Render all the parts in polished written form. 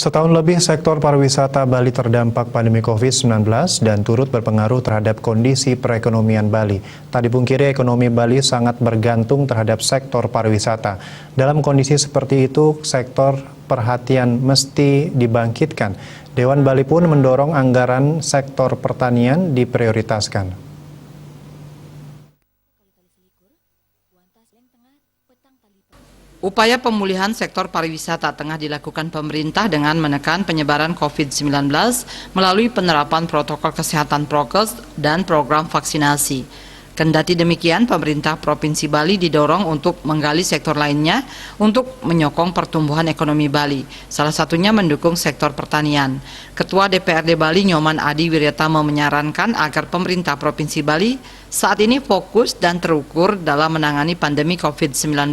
Setahun lebih sektor pariwisata Bali terdampak pandemi COVID-19 dan turut berpengaruh terhadap kondisi perekonomian Bali. Tak dipungkiri ekonomi Bali sangat bergantung terhadap sektor pariwisata. Dalam kondisi seperti itu, sektor perhatian mesti dibangkitkan. Dewan Bali pun mendorong anggaran sektor pertanian diprioritaskan. Upaya pemulihan sektor pariwisata tengah dilakukan pemerintah dengan menekan penyebaran COVID-19 melalui penerapan protokol kesehatan prokes dan program vaksinasi. Kendati demikian, pemerintah Provinsi Bali didorong untuk menggali sektor lainnya untuk menyokong pertumbuhan ekonomi Bali, salah satunya mendukung sektor pertanian. Ketua DPRD Bali Nyoman Adi Wiryatama menyarankan agar pemerintah Provinsi Bali saat ini fokus dan terukur dalam menangani pandemi COVID-19,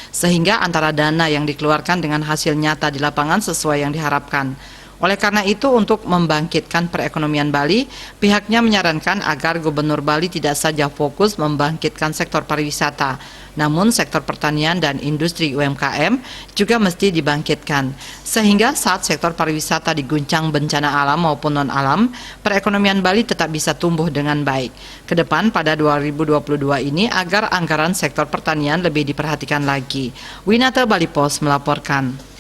sehingga antara dana yang dikeluarkan dengan hasil nyata di lapangan sesuai yang diharapkan. Oleh karena itu, untuk membangkitkan perekonomian Bali, pihaknya menyarankan agar Gubernur Bali tidak saja fokus membangkitkan sektor pariwisata, namun sektor pertanian dan industri UMKM juga mesti dibangkitkan. Sehingga saat sektor pariwisata diguncang bencana alam maupun non-alam, perekonomian Bali tetap bisa tumbuh dengan baik. Kedepan pada 2022 ini agar anggaran sektor pertanian lebih diperhatikan lagi. Winata Bali Pos melaporkan.